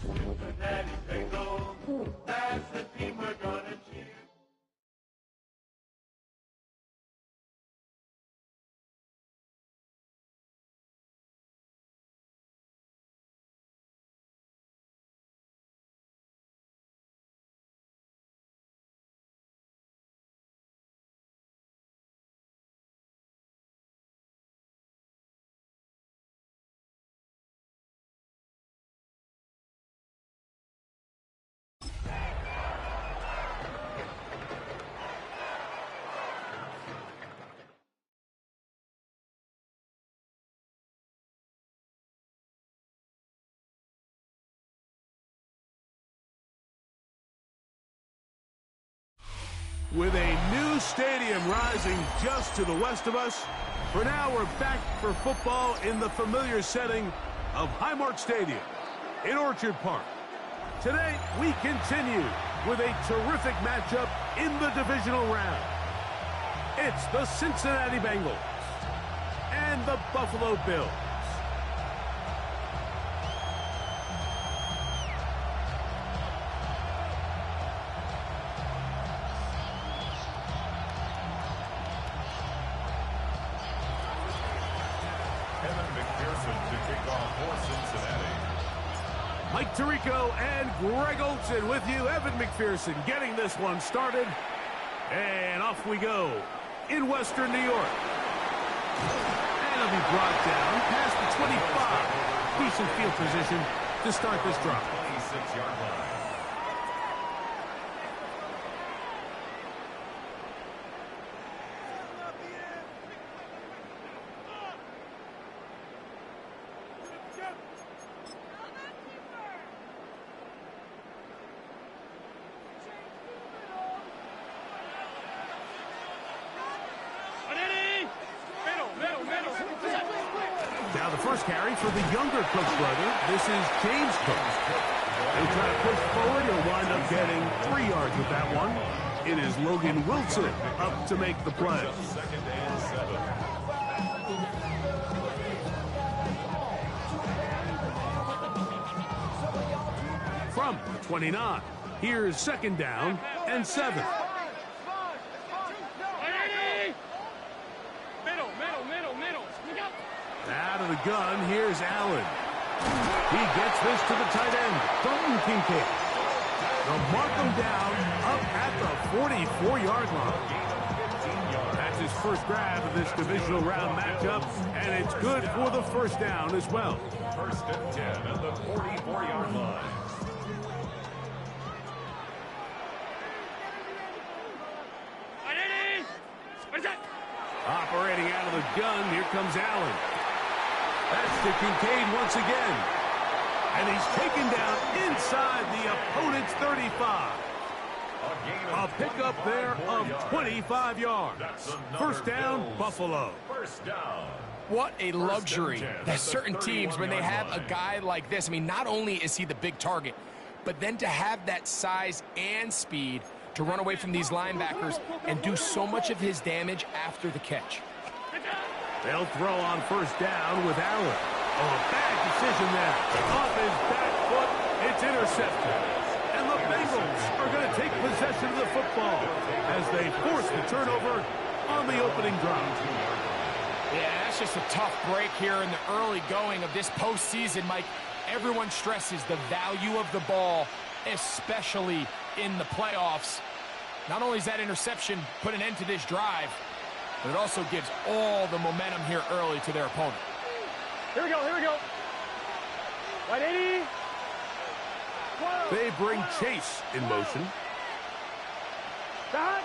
Cincinnati Bengals, that's the team we're gonna cheer. With a new stadium rising just to the west of us, for now we're back for football in the familiar setting of Highmark Stadium in Orchard Park. Today, we continue with a terrific matchup in the divisional round. It's the Cincinnati Bengals and the Buffalo Bills. Mike Tirico and Greg Olson with you. Evan McPherson getting this one started. And off we go in Western New York. And it'll be brought down past the 25. Decent field position to start this drive. 26-yard line. Now the first carry for the younger Cook brother. This is James Cook. They try to push forward. He'll wind up getting 3 yards with that one. It is Logan Wilson up to make the play. From the 29, here's 2nd down and 7. Out of the gun, here's Allen. He gets this to the tight end, Dalton Kincaid. They'll mark him down up at the 44-yard line. That's his first grab of this divisional round matchup, and it's good for the first down as well. 1st and 10 at the 44-yard line. Operating out of the gun, here comes Allen. That's to Kincaid once again. And he's taken down inside the opponent's 35. A pickup there of 25 yards. First down, Buffalo. First down. What a luxury that certain teams, when they have a guy like this, I mean, not only is he the big target, but then to have that size and speed to run away from these linebackers and do so much of his damage after the catch. They'll throw on first down with Allen. Oh, a bad decision there. Off his back foot, it's intercepted. And the Bengals are going to take possession of the football as they force the turnover on the opening drive. Yeah, that's just a tough break here in the early going of this postseason, Mike. Everyone stresses the value of the ball, especially in the playoffs. Not only does that interception put an end to this drive, but it also gives all the momentum here early to their opponent. Here we go, here we go. 180. They bring Chase in motion. Stop.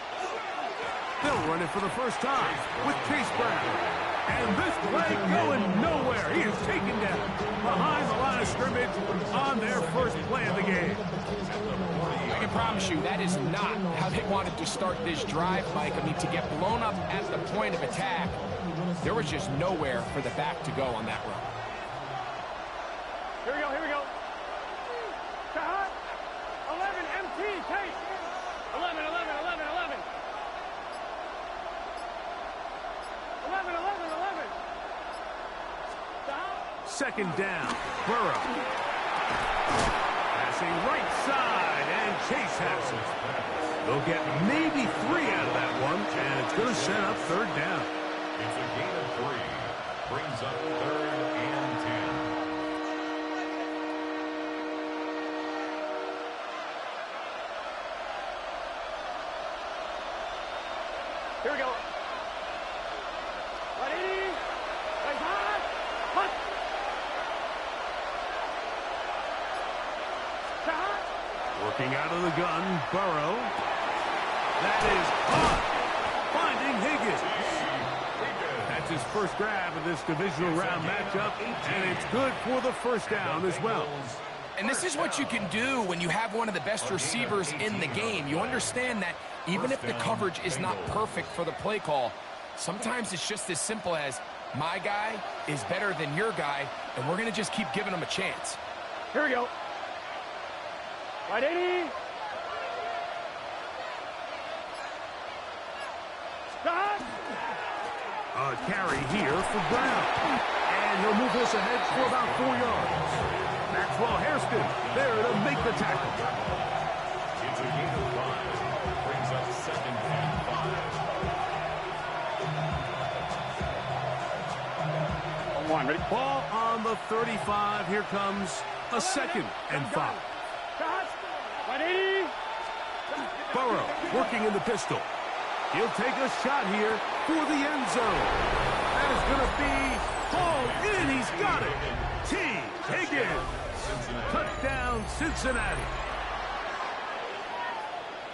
They'll run it for the first time with Chase Brown. And this play going nowhere. He is taken down behind the line of scrimmage on their first play of the game. I can promise you that is not how they wanted to start this drive, Mike. I mean, to get blown up at the point of attack, there was just nowhere for the back to go on that run. Here we go, here we go. Shot. 11, MT, Chase. 11, 11, 11, 11. 11, 11, 11. Stop. Second down, Burrow. Crossing right side, and Chase has it. They'll get maybe 3 out of that one, and it's going to set up third down. It's a gain of 3. Brings up 3rd and 10. Here we go. 180. Right high. Hut. Working out of the gun, Burrow. That is caught. Finding Higgins. That's his first grab of this divisional round matchup, and it's good for the first down as well. And this is what you can do when you have one of the best receivers in the game. You understand that even if the coverage is not perfect for the play call, sometimes it's just as simple as my guy is better than your guy, and we're going to just keep giving him a chance. Here we go. 180. Stop. A carry here for Brown. And he'll move this ahead for about 4 yards. Maxwell Hairston there to make the tackle. It's a gain of 5. Brings up 2nd and 5. On 1, ready? Ball on the 35. Here comes a 2nd and 5. 180. Burrow working in the pistol. He'll take a shot here for the end zone. That is going to be hauled in. He's got it. T. Higgins. Touchdown, Cincinnati.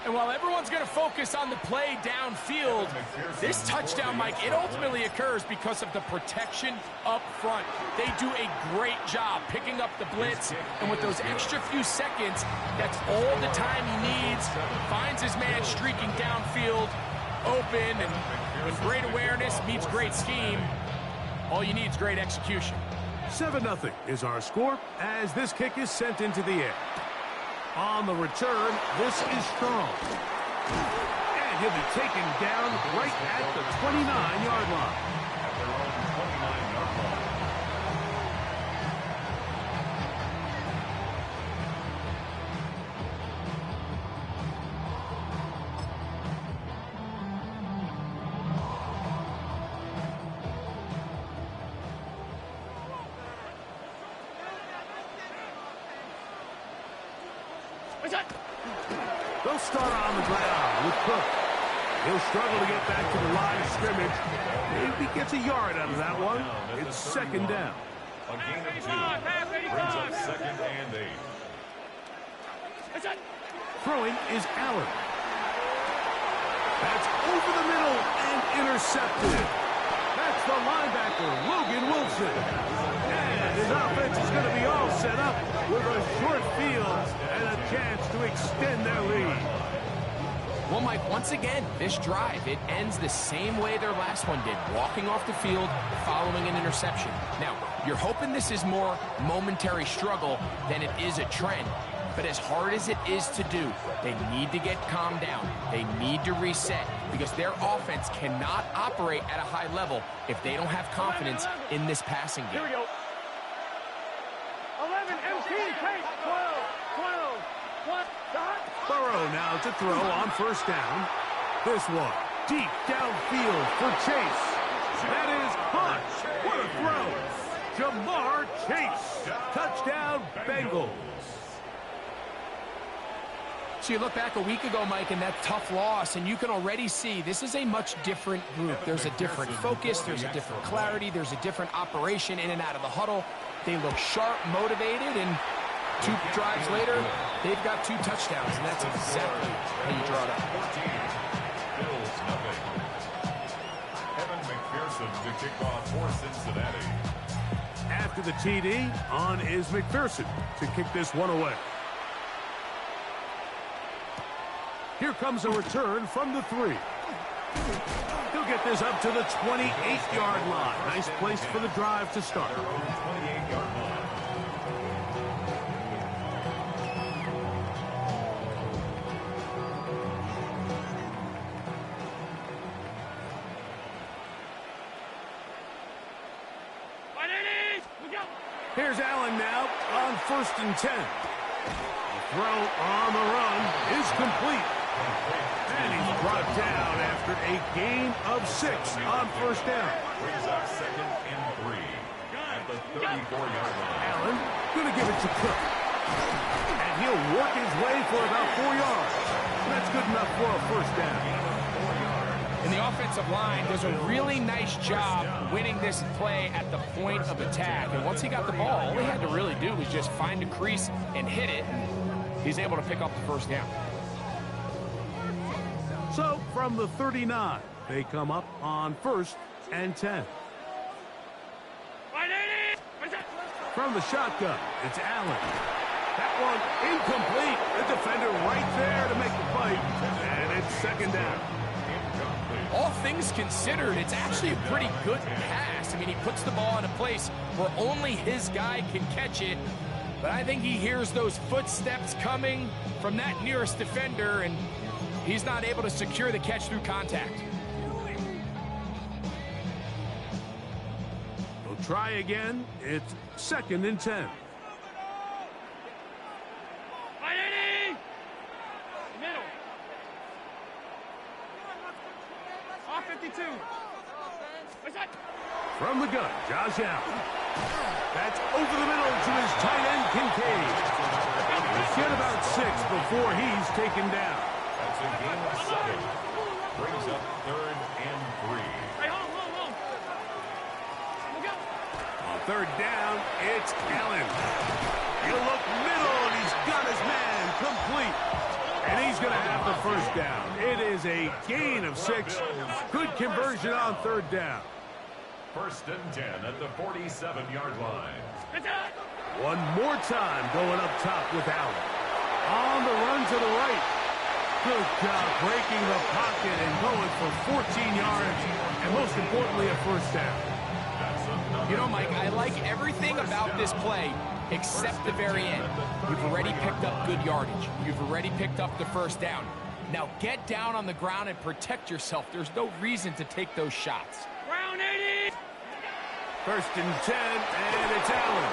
And while everyone's going to focus on the play downfield, this touchdown, Mike, it ultimately occurs because of the protection up front. They do a great job picking up the blitz, and with those extra few seconds, that's all the time he needs. Finds his man streaking downfield, open, and with great awareness meets great scheme, all you need is great execution. 7-0 is our score as this kick is sent into the air. On the return, this is strong. And he'll be taken down right at the 29-yard line. At their own 29-yard line. They'll start on the ground with Cook. He'll struggle to get back to the line of scrimmage. Maybe gets a yard out of that one. It's 2nd down. A gain of 2. Brings up 2nd and 8. Throwing is Allen. That's over the middle and intercepted. That's the linebacker, Logan Wilson. And his offense is going to be all set up with a short field and a chance to extend their lead. Well, Mike, once again, this drive, it ends the same way their last one did, walking off the field, following an interception. Now, you're hoping this is more momentary struggle than it is a trend. But as hard as it is to do, they need to get calmed down. They need to reset because their offense cannot operate at a high level if they don't have confidence in this passing game. Here we go. 11 MT, take 12, 12, 1, dot. Burrow now to throw on 1st down. This one deep downfield for Chase. That is caught. What a throw. Jamar Chase. Touchdown, Bengals. So you look back a week ago, Mike, and that tough loss, and you can already see this is a much different group. There's a different focus, there's a different clarity, there's a different operation in and out of the huddle. They look sharp, motivated, and 2 drives later, they've got 2 touchdowns, and that's exactly how you draw it up. Bills, nothing. Evan McPherson to kick off for Cincinnati. After the TD, on is McPherson to kick this one away. Here comes a return from the 3. He'll get this up to the 28-yard line. Nice place for the drive to start. 28-yard line. Here's Allen now on 1st and 10. A throw on the run is complete. And he's brought down after a gain of 6 on first down. Brings up 2nd and 3 at the 34-yard line. Allen going to give it to Cook. And he'll work his way for about 4 yards. That's good enough for a first down. And the offensive line does a really nice job winning this play at the point of attack. And once he got the ball, all he had to really do was just find a crease and hit it. And he's able to pick up the first down. So from the 39, they come up on 1st and 10. From the shotgun, it's Allen. That one incomplete. The defender right there to make the fight. And it's 2nd down. All things considered, it's actually a pretty good pass. I mean, he puts the ball in a place where only his guy can catch it. But I think he hears those footsteps coming from that nearest defender, and he's not able to secure the catch through contact. They'll try again. It's 2nd and 10. From the gun, Josh Allen. That's over the middle to his tight end, Kincaid. He'll get about 6 before he's taken down. That's a gain of 7. Brings up 3rd and 3. On 3rd down, it's Allen. He'll look middle, and he's got his man complete. And he's going to have the first down. It is a gain of 6. Good conversion on 3rd down. 1st and 10 at the 47-yard line. One more time going up top with Allen. On the run to the right. Good job breaking the pocket and going for 14 yards. And most importantly, a first down. You know, Mike, I like everything about this play except the very end. You've already picked up good yardage. You've already picked up the first down. Now get down on the ground and protect yourself. There's no reason to take those shots. 1st and 10, and it's Allen.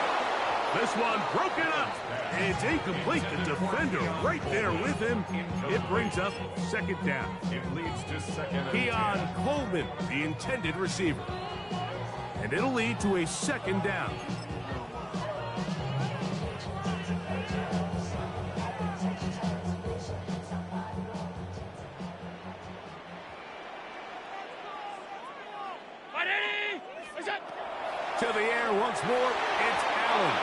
This one broken up. It's incomplete. The defender right there with him. It brings up 2nd down. It leads to 2nd and 10. Keon Coleman, the intended receiver. And it'll lead to a 2nd down. To the air once more, it's Allen.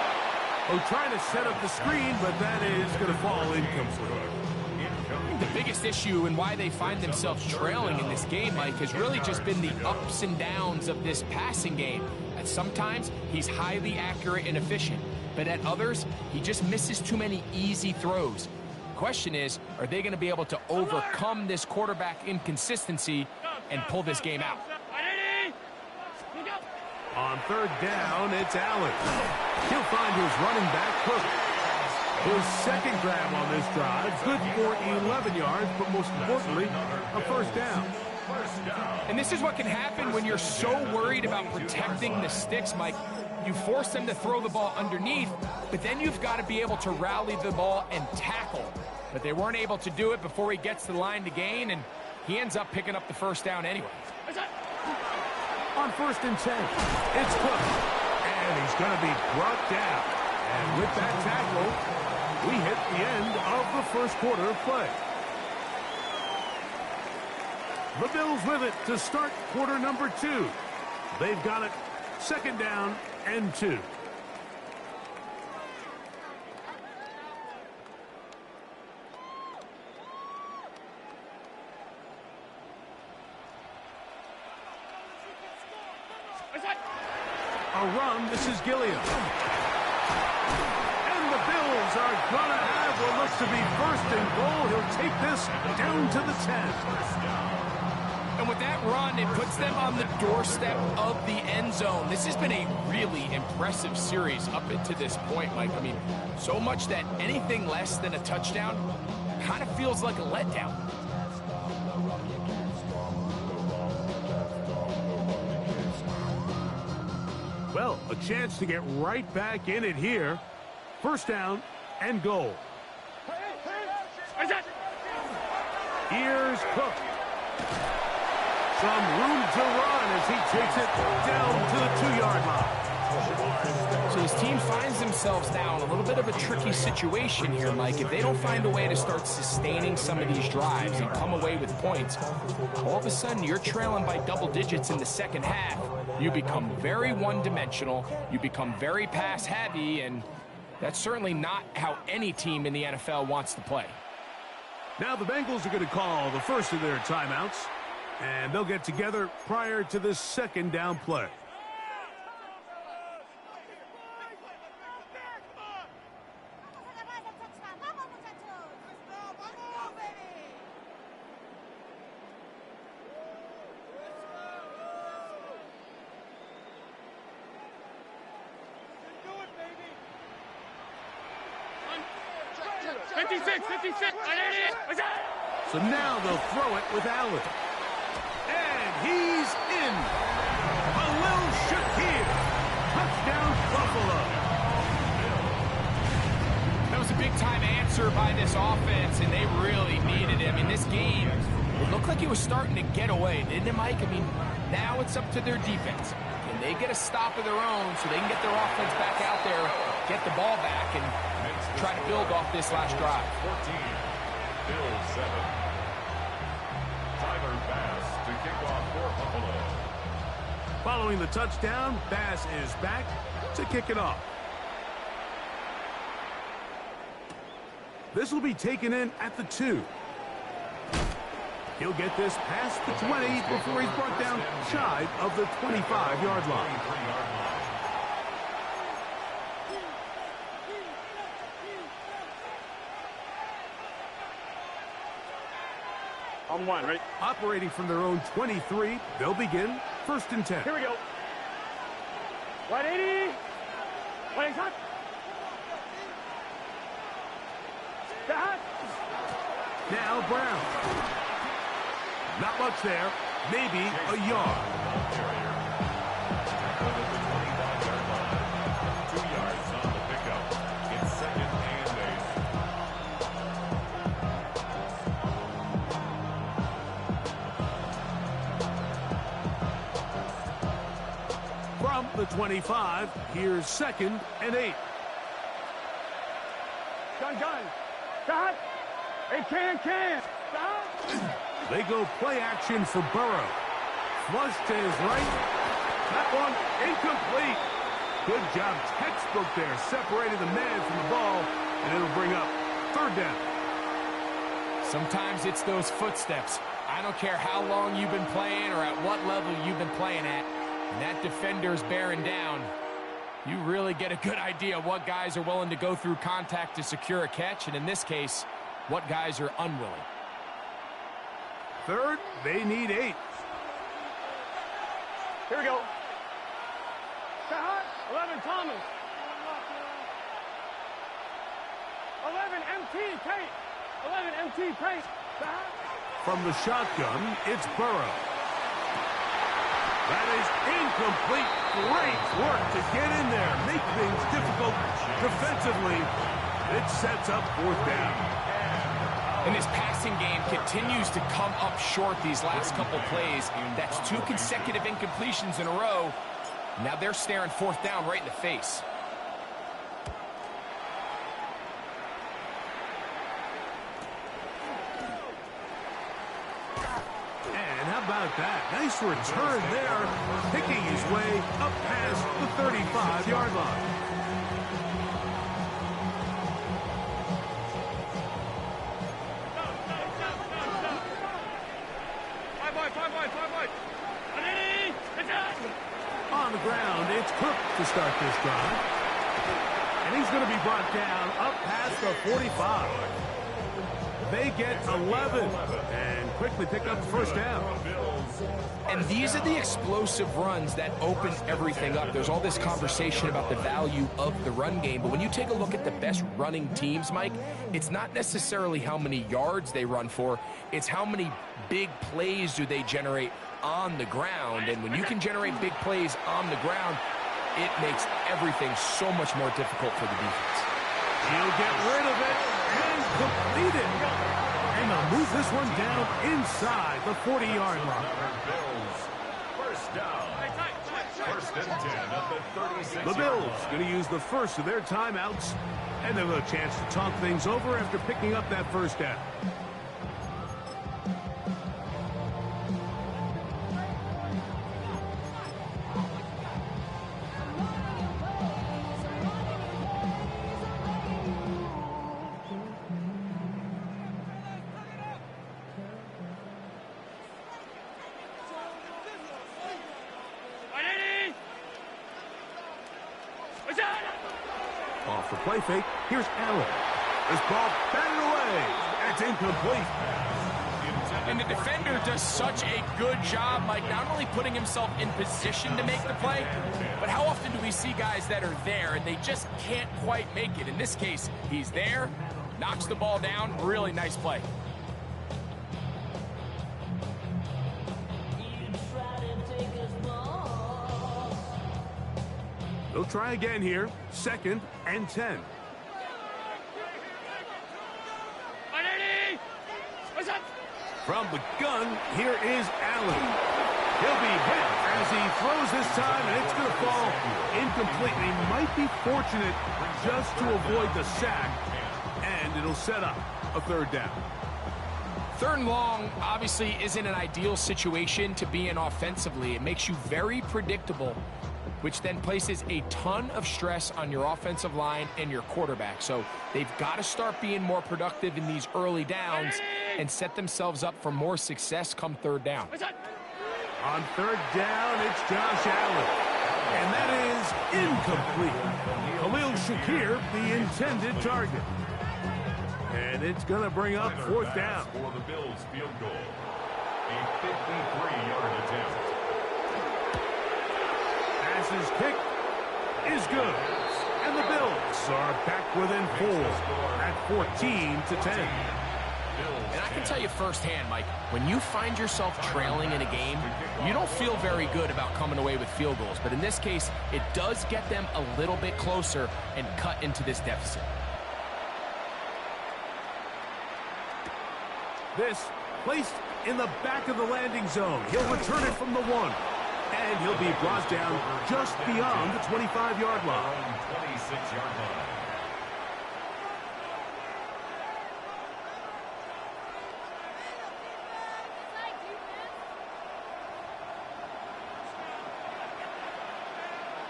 Oh, trying to set up the screen, but that is going to fall incomplete. The biggest issue and why they find themselves trailing in this game, Mike, has really just been the ups and downs of this passing game. At sometimes, he's highly accurate and efficient, but at others, he just misses too many easy throws. Question is, are they going to be able to overcome this quarterback inconsistency and pull this game out? On 3rd down, it's Allen. He'll find his running back, Cook. His 2nd grab on this drive, good for 11 yards, but most importantly, a first down. And this is what can happen when you're so worried about protecting the sticks, Mike. You force them to throw the ball underneath, but then you've got to be able to rally the ball and tackle. But they weren't able to do it before he gets to the line to gain, and he ends up picking up the first down anyway. On 1st and 10, it's Cook. And he's going to be brought down. And with that tackle, we hit the end of the first quarter of play. The Bills with it to start quarter number 2. They've got it 2nd down and 2. A run, this is Gilliam. And the Bills are going to have what looks to be 1st and goal. He'll take this down to the 10. And with that run, it puts them on the doorstep of the end zone. This has been a really impressive series up until this point, Mike. I mean, so much that anything less than a touchdown kind of feels like a letdown. Well, a chance to get right back in it here. 1st down and goal. Here's Cook. Some room to run as he takes it down to the 2-yard line. So his team finds themselves now in a little bit of a tricky situation here, Mike. If they don't find a way to start sustaining some of these drives and come away with points, all of a sudden you're trailing by double digits in the second half. You become very one-dimensional, you become very pass-heavy, and that's certainly not how any team in the NFL wants to play. Now the Bengals are going to call the first of their timeouts, and they'll get together prior to the second down play. So now they'll throw it with Allen. And he's in. Khalil Shakir. Touchdown, Buffalo. That was a big-time answer by this offense, and they really needed it. I mean, this game, it looked like it was starting to get away, didn't it, Mike? I mean, now it's up to their defense. Can they get a stop of their own so they can get their offense back out there, get the ball back, and try to build off this last drive? 14, Bills 7. Tyler Bass to kick off for Buffalo. Following the touchdown, Bass is back to kick it off. This will be taken in at the 2. He'll get this past the 20 before he's brought down shy of the 25-yard line. On one, right? Operating from their own 23, they'll begin 1st and 10. Here we go. 180. 180 shot. Shot. Now Brown. Not much there. Maybe a yard. Tackled at the 25-yard line. 2 yards on the pickup. It's 2nd and 8. From the 25, here's 2nd and 8. Gun. Shot. It can. Shot. They go play action for Burrow. Flush to his right. That one incomplete. Good job, textbook there. Separated the man from the ball, and it'll bring up 3rd down. Sometimes it's those footsteps. I don't care how long you've been playing or at what level you've been playing at. And that defender's bearing down. You really get a good idea of what guys are willing to go through contact to secure a catch, and in this case, what guys are unwilling. 3rd, they need 8. Here we go. Shot. 11 Thomas. 11 MT Tate. 11 MT Tate. Shot. From the shotgun, it's Burrow. That is incomplete. Great work to get in there. Make things difficult defensively. It sets up 4th down. And his passing game continues to come up short these last couple plays. That's 2 consecutive incompletions in a row. Now they're staring 4th down right in the face. And how about that? Nice return there, picking his way up past the 35-yard line. On the ground, it's Cook to start this drive. And he's going to be brought down up past the 45. They get 11 and quickly pick up the 1st down. And these are the explosive runs that open everything up. There's all this conversation about the value of the run game, but when you take a look at the best running teams, Mike, it's not necessarily how many yards they run for, it's how many big plays do they generate on the ground. And when you can generate big plays on the ground, it makes everything so much more difficult for the defense. He'll get rid of it and complete it. And they'll move this one down inside the 40-yard line. Bills. First down. First and 10 at the 36. The Bills going to use the first of their timeouts, and they'll have a chance to talk things over after picking up that first down. Off the play fake, here's Allen. This ball batted away. It's incomplete. And the defender does such a good job, Mike, not only putting himself in position to make the play, but how often do we see guys that are there and they just can't quite make it? In this case, he's there, knocks the ball down, really nice play. They'll try again here. 2nd and 10. From the gun, here is Allen. He'll be hit as he throws this time, and it's going to fall incomplete. And he might be fortunate just to avoid the sack, and it'll set up a 3rd down. 3rd and long obviously isn't an ideal situation to be in offensively. It makes you very predictable, which then places a ton of stress on your offensive line and your quarterback. So they've got to start being more productive in these early downs and set themselves up for more success come 3rd down. On 3rd down, it's Josh Allen. And that is incomplete. Khalil Shakir, the intended target. And it's going to bring up 4th down. For the Bills field goal. A 53-yard attempt. His kick is good. And the Bills are back within 4 at 14-10. And I can tell you firsthand, Mike, when you find yourself trailing in a game, you don't feel very good about coming away with field goals. But in this case, it does get them a little bit closer and cut into this deficit. This placed in the back of the landing zone. He'll return it from the 1. And he'll be brought down just beyond the 25-yard line. 26-yard line.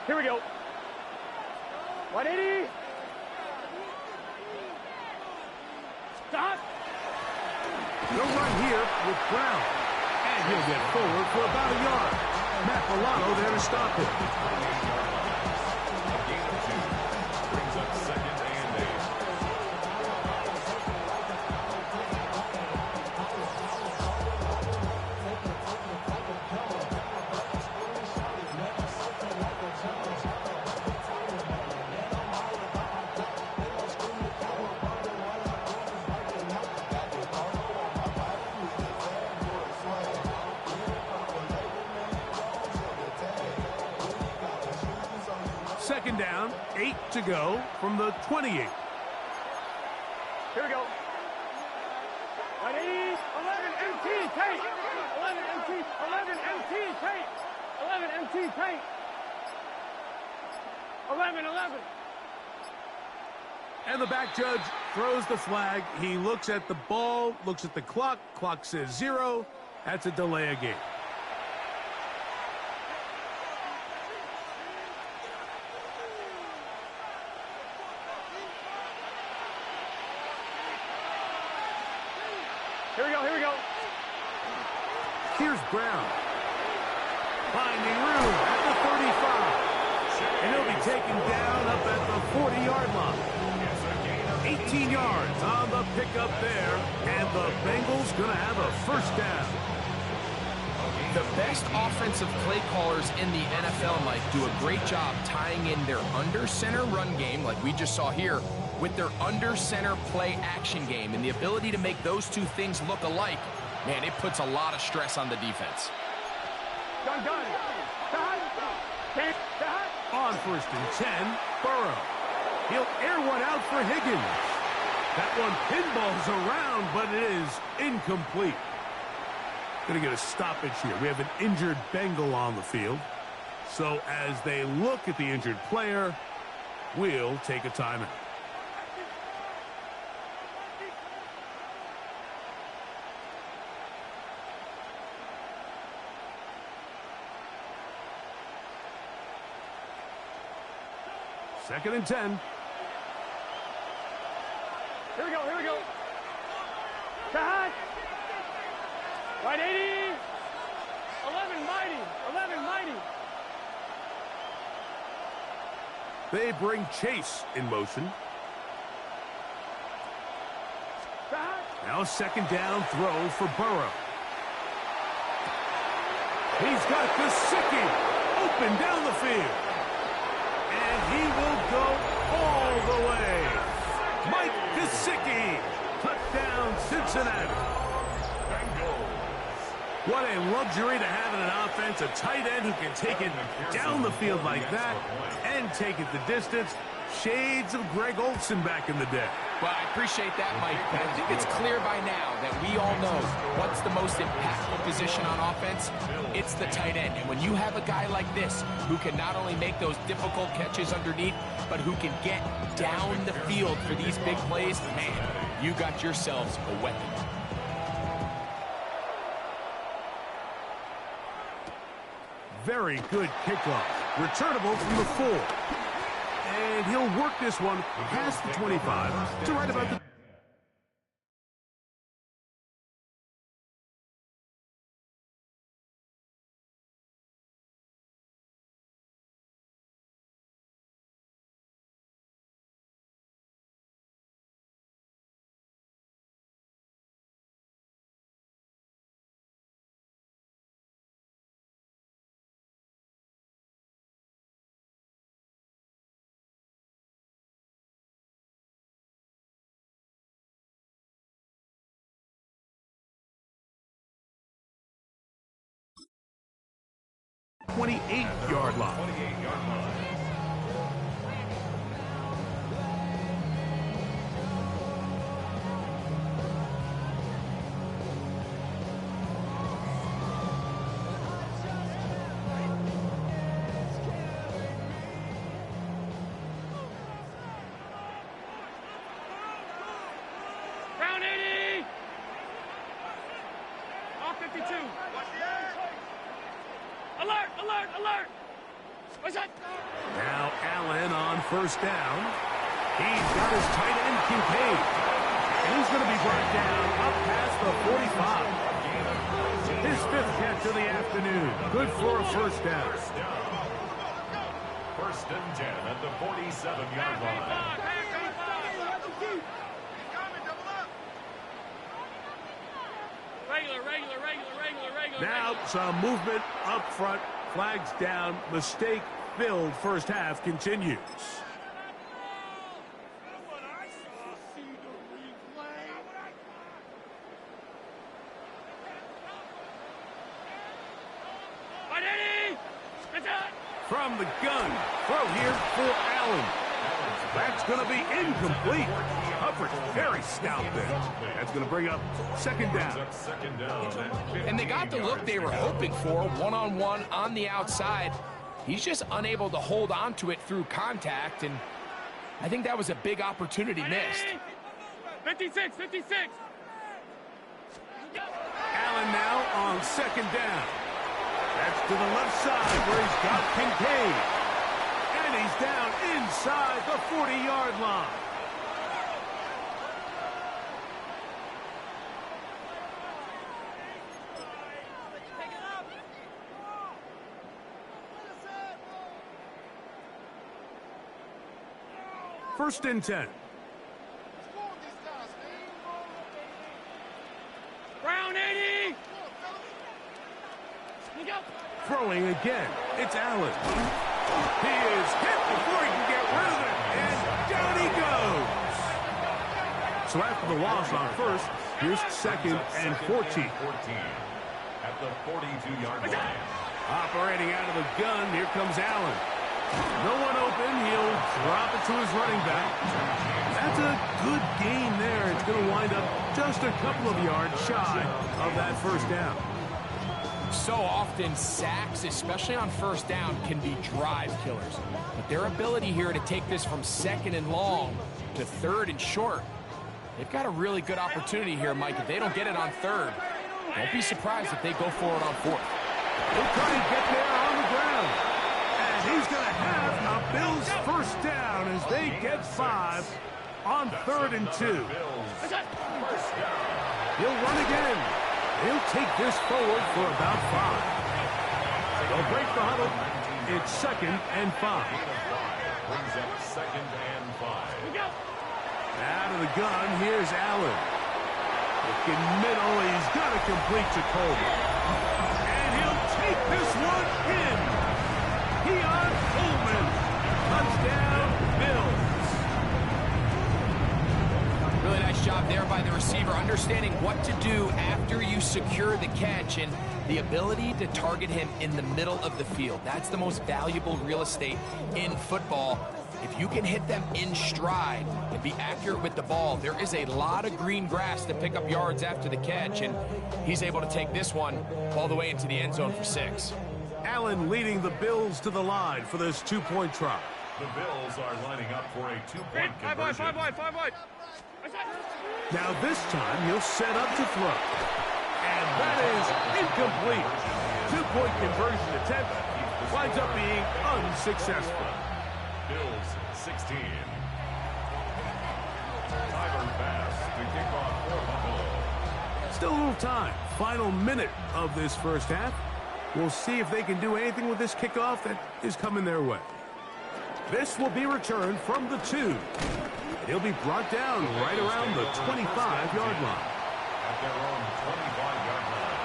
Here we go. 180. Stop. No run here with Brown. And he'll get forward for about a yard. Matt Milano there to stop it. A gain of 2. Brings up 2nd and 8. Second down, 8 to go from the 28. Here we go. 180. 11 MT tape. 11 MT. 11 MT tape. 11 MT tape. 11. And the back judge throws the flag. He looks at the ball, looks at the clock. Clock says 0. That's a delay of game. Here we go. Here's Brown. Finding room at the 35. And he'll be taken down up at the 40-yard line. 18 yards on the pickup there. And the Bengals going to have a first down. The best offensive play callers in the NFL, Mike, do a great job tying in their under-center run game, like we just saw here, with their under-center play action game. And the ability to make those two things look alike, man, it puts a lot of stress on the defense. Done. On 1st and 10, Burrow. He'll air one out for Higgins. That one pinballs around, but it is incomplete. Going to get a stoppage here. We have an injured Bengal on the field. So as they look at the injured player, we'll take a timeout. Second and 10. Here we go, here we go. Cut. Right 80. 11 mighty. 11 mighty. They bring Chase in motion. Cut. Now a second down throw for Burrow. He's got Gesicki open down the field. And he will go all the way. Mike Gesicki, touchdown Cincinnati. What a luxury to have in an offense, a tight end who can take it down the field like that and take it the distance. Shades of Greg Olsen back in the day. Well, I appreciate that, Mike, but I think it's clear by now that we all know what's the most impactful position on offense. It's the tight end. And when you have a guy like this who can not only make those difficult catches underneath, but who can get down the field for these big plays, man, you got yourselves a weapon. Very good kickoff. Returnable from the 4. And he'll work this one past the 25 to right about the... ...28-yard line. 28-yard line. Round 80. Off 52. Alert, alert, alert. What's that? Now Allen on first down. He's got his tight end Kincaid. And he's going to be brought down up past the 45. His 5th catch of the afternoon. Good for a first down. First and 10 at the 47-yard line. Regular. Now some movement up front. Flags down. Mistake-filled first half continues. From the gun. Throw here for Allen. That's going to be incomplete. Coverage very stout there. That's going to bring up second down. And they got the look they were hoping for, one-on-one on the outside. He's just unable to hold on to it through contact, and I think that was a big opportunity missed. 56. Allen now on second down. That's to the left side where he's got Kincaid. And he's down inside the 40-yard line. First and 10. Round 80. Throwing again. It's Allen. He is hit before he can get rid of it. And down he goes. So after the loss on first, here's second and 14. At the 42-yard line. Operating out of the gun, here comes Allen. No one open, he'll Drop it to his running back. That's a good gain there. It's going to wind up just a couple of yards shy of that first down. So often, sacks, especially on first down, can be drive killers. But their ability here to take this from second and long to third and short, they've got a really good opportunity here, Mike. If they don't get it on third, don't be surprised if they go for it on fourth. He'll try to get there on the ground. And he's going to have a Bills first down as they get 5 on 3rd and 2. He'll run again. He'll take this forward for about 5. They'll break the huddle. It's 2nd and 5. Brings up 2nd and 5. Out of the gun, here's Allen. Looking middle, he's got to complete to Coleman. And he'll take this one in. Keon Coleman. Touchdown, Bills. Really nice job there by the receiver, understanding what to do after you secure the catch and the ability to target him in the middle of the field. That's the most valuable real estate in football. If you can hit them in stride and be accurate with the ball, there is a lot of green grass to pick up yards after the catch, and he's able to take this one all the way into the end zone for 6. Allen leading the Bills to the line for this 2-point try. The Bills are lining up for a 2-point conversion. 5 wide. Now this time he'll set up to throw. And that is incomplete. 2-point conversion attempt winds up being unsuccessful. Bills 16. Tyler Bass to kick off for Buffalo. Still a little time. Final minute of this first half. We'll see if they can do anything with this kickoff that is coming their way. This will be returned from the 2. And he'll be brought down right around the 25-yard line. At their own 25-yard line.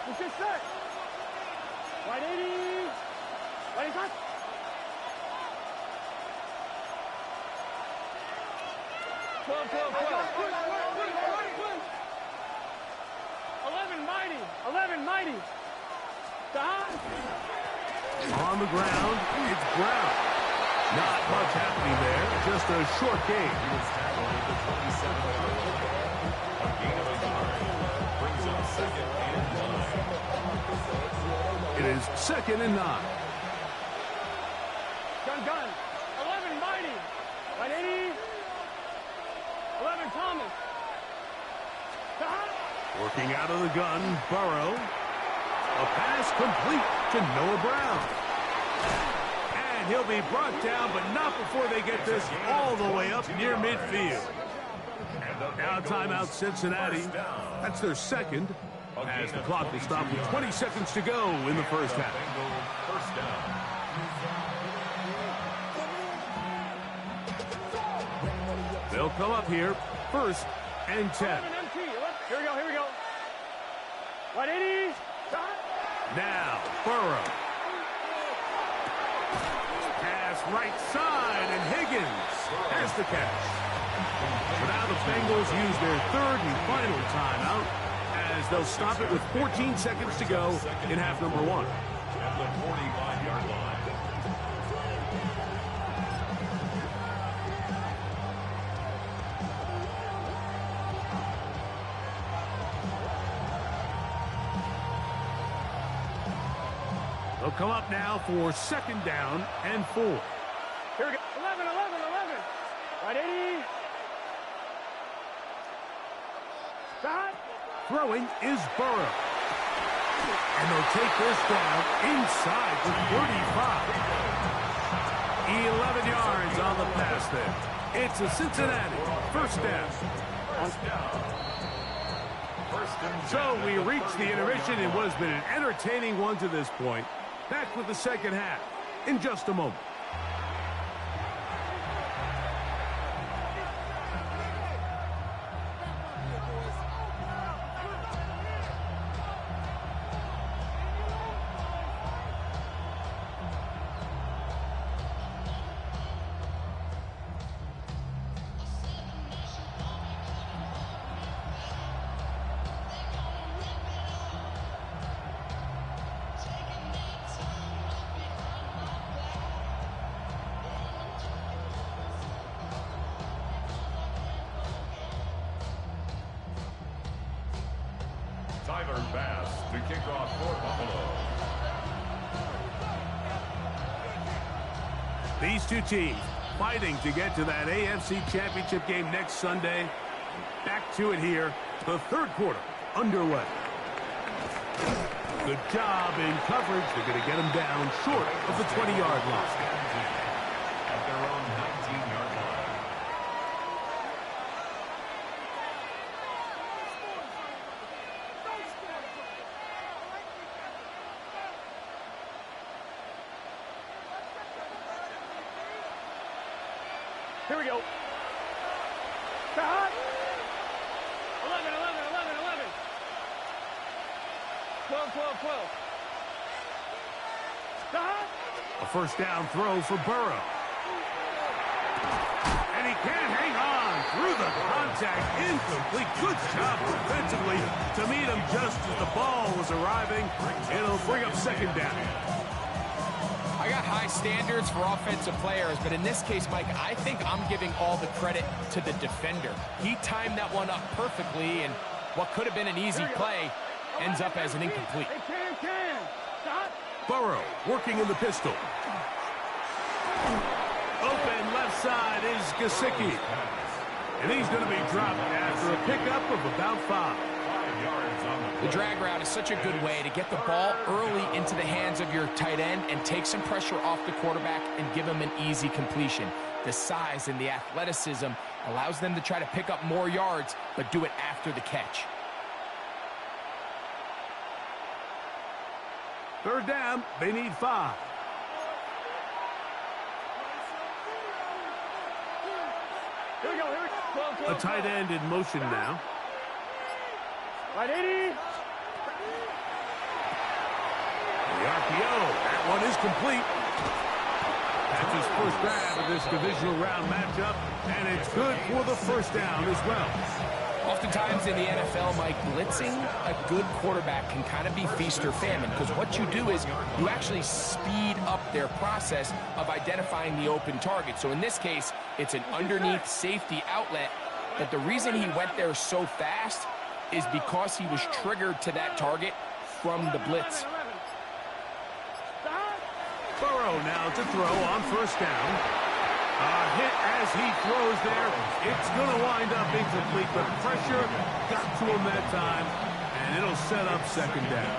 This is set. Right 80. Right cut. Twelve. 11 mighty. On the ground, it's Brown. Not much happening there, just a short gain. He was tackled at the 27-yard line. A gain of a yard. Brings up 2nd and 9. It is 2nd and 9. Gun. 11 mighty. Right 80. 11 Thomas. Working out of the gun, Burrow. A pass complete to Noah Brown. And he'll be brought down, but not before they get this all the way up near midfield. Now timeout Cincinnati. That's their second, as the clock will stop with 20 seconds to go in the first half. First down. They'll come up here, 1st and 10. Here we go. Right 80. Now, Burrow. Pass right side, and Higgins has the catch. So now the Bengals use their 3rd and final timeout as they'll stop it with 14 seconds to go in half number 1. At the 45-yard line. They'll come up now for 2nd down and 4. Here we go. 11. Right 80. Shot. Throwing is Burrow. And they'll take this down inside the 35. 11 yards on the pass there. It's a Cincinnati first down. So we reach the intermission in what has been an entertaining one to this point. Back with the second half in just a moment. Tyler Bass to kick off for Buffalo. These two teams fighting to get to that AFC Championship game next Sunday. Back to it here. The third quarter underway. Good job in coverage. They're going to get him down short of the 20-yard line. At their own 19-yard line. Here we go. Cut. 11, 11, 11, 11. 12, 12, 12. Cut. A first down throw for Burrow. And he can't hang on through the contact. Incomplete. Good job defensively to meet him just as the ball was arriving. It'll bring up second down. I got high standards for offensive players, but in this case, Mike, I think I'm giving all the credit to the defender. He timed that one up perfectly, and what could have been an easy play ends up as an incomplete. Burrow working in the pistol. Open left side is Gesicki. And he's going to be dropped after a pickup of about 5. The drag route is such a good way to get the ball early into the hands of your tight end and take some pressure off the quarterback and give him an easy completion. The size and the athleticism allows them to try to pick up more yards, but do it after the catch. Third down, they need 5. Here we go, here we go. 12, 12, A tight end in motion now. Right, 80. The RPO, that one is complete. That's his first grab of this divisional round matchup, and it's good for the first down as well. Oftentimes in the NFL, Mike, blitzing a good quarterback can kind of be feast or famine, because what you do is you actually speed up their process of identifying the open target. So in this case, it's an underneath safety outlet, but the reason he went there so fast is because he was triggered to that target from the blitz. Burrow now to throw on first down. A hit as he throws there. It's going to wind up incomplete, but pressure got to him that time, and it'll set up second down.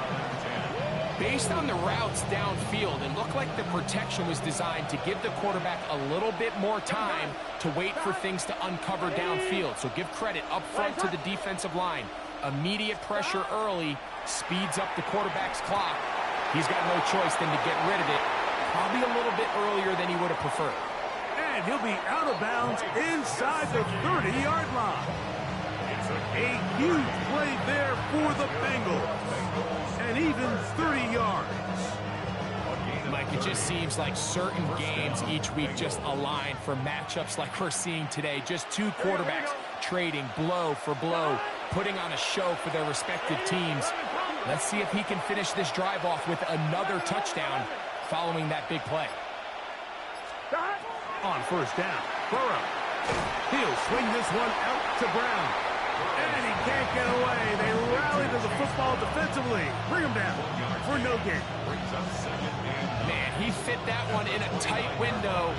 Based on the routes downfield, it looked like the protection was designed to give the quarterback a little bit more time to wait for things to uncover downfield. So give credit up front to the defensive line. Immediate pressure early speeds up the quarterback's clock. He's got no choice than to get rid of it, probably a little bit earlier than he would have preferred. And he'll be out of bounds inside the 30-yard line. A huge play there for the Bengals. And even 30 yards. Mike, it just seems like certain games each week just align for matchups like we're seeing today. Just two quarterbacks trading blow for blow, putting on a show for their respective teams. Let's see if he can finish this drive off with another touchdown following that big play. On first down, Burrow. He'll swing this one out to Brown. And he can't get away. They rally to the football defensively. Bring him down for no gain. Man, he fit that one in a tight window.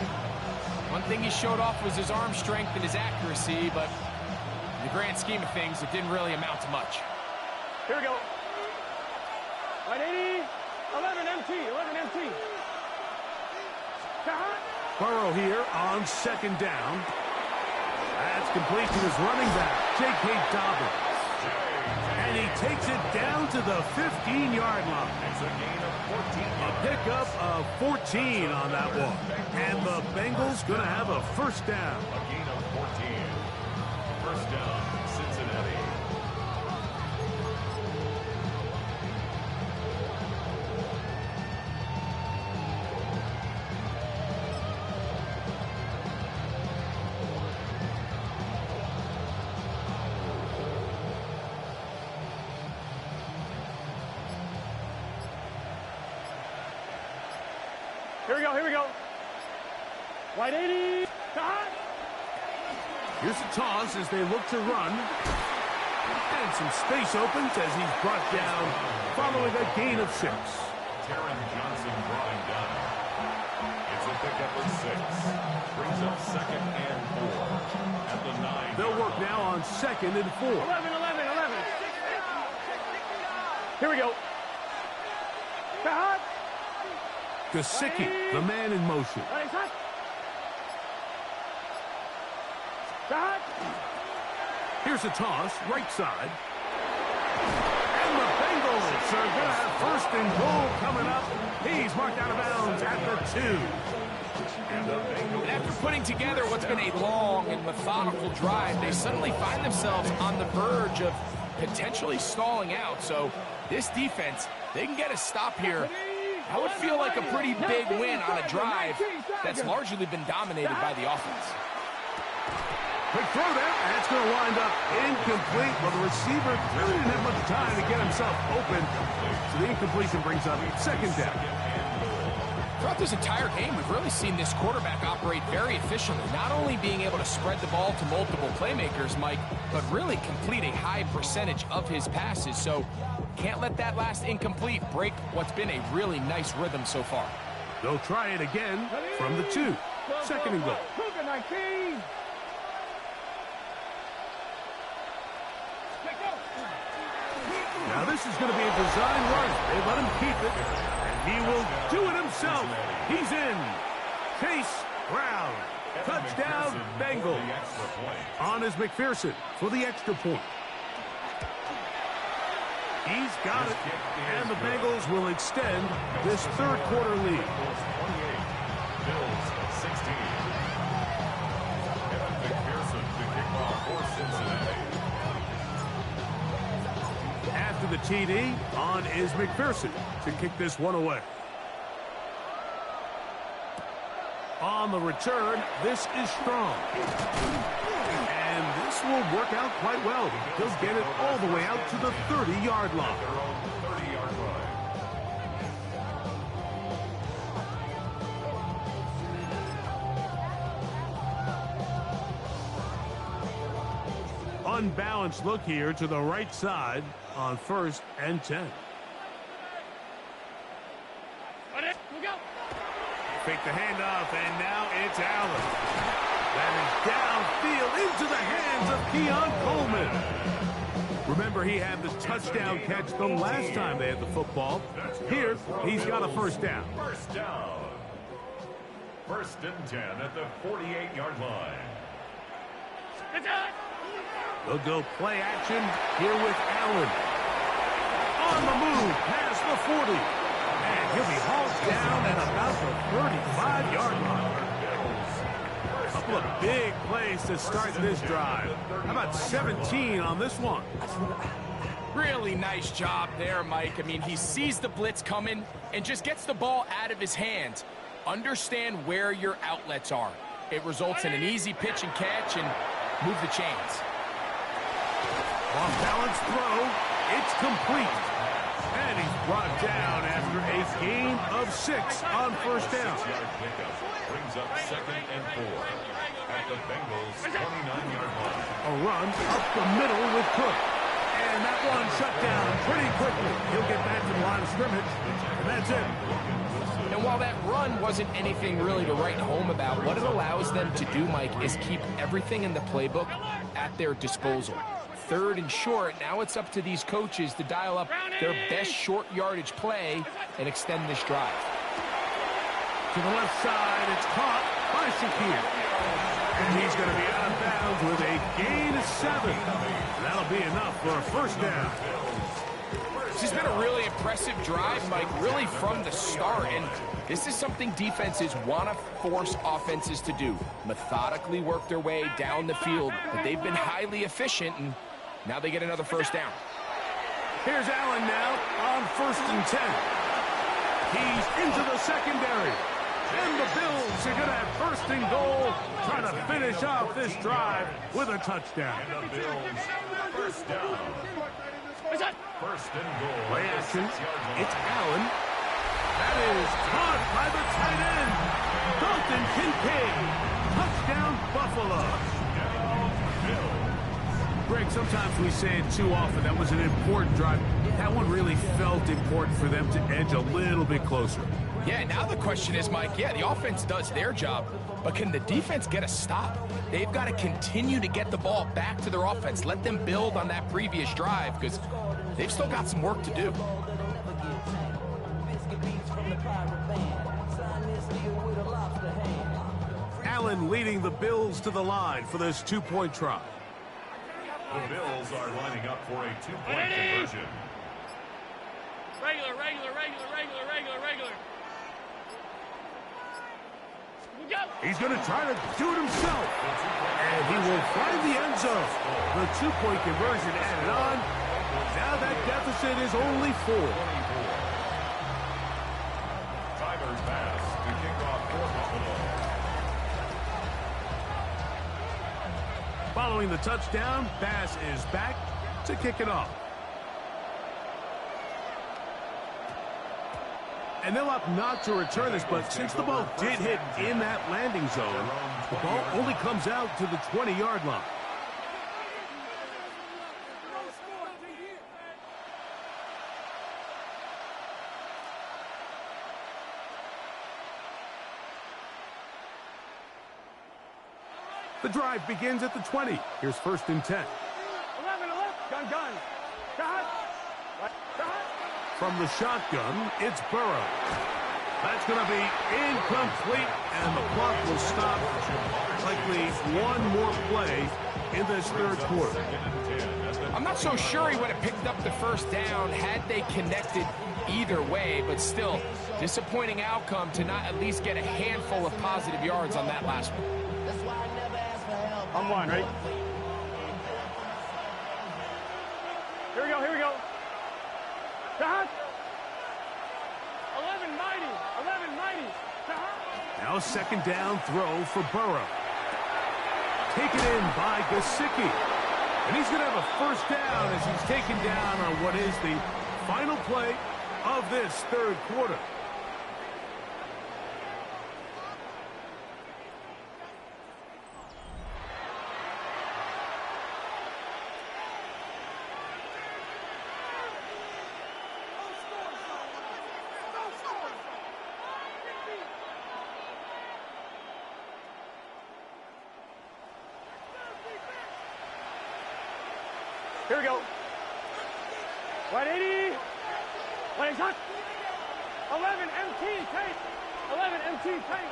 One thing he showed off was his arm strength and his accuracy, but in the grand scheme of things, it didn't really amount to much. Here we go. 180. 11 MT. 11 MT. Burrow here on second down. That's complete to his running back, J.K. Dobbins. And he takes it down to the 15-yard line. It's a gain of 14. A pickup of 14 on that one. And the Bengals going to have a first down. A gain of 14. First down, Cincinnati. Here we go, here we go. Wide 80. Here's the toss as they look to run. And some space opens as he's brought down following a gain of 6. Taron Johnson brought him down. It's a pickup of 6. Brings up 2nd and 4 at the 9. They'll work now on 2nd and 4. 11. Here we go. Cut. Gesicki, the man in motion. Ready, cut. Cut. Here's a toss, right side. And the Bengals are going to have 1st and goal coming up. He's marked out of bounds at the 2. And after putting together what's been a long and methodical drive, they suddenly find themselves on the verge of potentially stalling out. So this defense, they can get a stop here. That would feel like a pretty big win on a drive that's largely been dominated by the offense. Quick throw there, and it's going to wind up incomplete. Well, the receiver really didn't have much time to get himself open. So the incompletion brings up 2nd down. Throughout this entire game, we've really seen this quarterback operate very efficiently, not only being able to spread the ball to multiple playmakers, Mike, but really complete a high percentage of his passes. So can't let that last incomplete break what's been a really nice rhythm so far. They'll try it again from the 2. 2nd and goal. Now this is going to be a design run. They let him keep it, and he will do it himself. He's in. Chase Brown. Touchdown, Bengals. On is McPherson for the extra point. He's got it, and the Bengals will extend this 3rd quarter lead. Bills 16. Evan McPherson to kick off for Cincinnati. After the TD, on is McPherson to kick this one away. On the return, this is Strong. And this will work out quite well. He'll get it all the way out to the 30-yard line. Their own 30-yard line. Unbalanced look here to the right side on 1st and 10. Fake the handoff, and now it's Allen. That is downfield into the hands of Keon Coleman. Remember, he had the touchdown catch the last time they had the football. Here, he's got a 1st down. 1st down. 1st and 10 at the 48-yard line. They'll go play action here with Allen. On the move past the 40. And he'll be hauled down at about the 35-yard line. A couple of big plays to start this drive. How about 17 on this one? Really nice job there, Mike. I mean, he sees the blitz coming and just gets the ball out of his hands. Understand where your outlets are. It results in an easy pitch and catch and move the chains. Off balance throw. It's complete. And he's brought down after a gain of 6 on 1st down. 6-yard pickup brings up 2nd and 4 at the Bengals 29-yard line. A run up the middle with Cook. And that one shut down pretty quickly. He'll get back to the line of scrimmage. And that's it. And while that run wasn't anything really to write home about, what it allows them to do, Mike, is keep everything in the playbook at their disposal. 3rd and short, now it's up to these coaches to dial up their best short yardage play and extend this drive. To the left side, it's caught by Shakir. And he's going to be out of bounds with a gain of 7. That'll be enough for a 1st down. This has been a really impressive drive, Mike, really from the start. And this is something defenses want to force offenses to do. Methodically work their way down the field. But they've been highly efficient, and now they get another 1st down. Here's Allen now on 1st and 10. He's into the secondary. And the Bills are going to have 1st and goal, trying to finish off this drive with a touchdown. And the Bills 1st down. 1st and goal. Play action. It's Allen. That is caught by the tight end, Dalton Kincaid. Touchdown, Buffalo. Down Bills. Greg, sometimes we say it too often. That was an important drive. That one really felt important for them to edge a little bit closer. Yeah, now the question is, Mike, yeah, the offense does their job, but can the defense get a stop? They've got to continue to get the ball back to their offense. Let them build on that previous drive because they've still got some work to do. Allen leading the Bills to the line for this two-point try. The Bills are lining up for a two-point conversion. Regular, regular, regular, regular, regular, regular. He's going to try to do it himself. And he will find the end zone. The two-point conversion added on. Now that deficit is only 4. Tyler's pass to kick off for Buffalo. Following the touchdown, Bass is back to kick it off. And they'll opt not to return this, but since the ball did hit in that landing zone, the ball only comes out to the 20-yard line. The drive begins at the 20. Here's 1st and 10. 11, gun, gun. Shot. From the shotgun, it's Burrow. That's going to be incomplete, and the clock will stop. Likely one more play in this third quarter. I'm not so sure he would have picked up the first down had they connected either way, but still, disappointing outcome to not at least get a handful of positive yards on that last one. On one, right? Here we go, here we go. Shot. 11 mighty, 11 mighty. Shot. Now 2nd down throw for Burrow. Taken in by Gesicki. And he's going to have a 1st down as he's taken down on what is the final play of this third quarter. Here we go. Right 80. Right shot. 11 MT tank. 11 MT tank.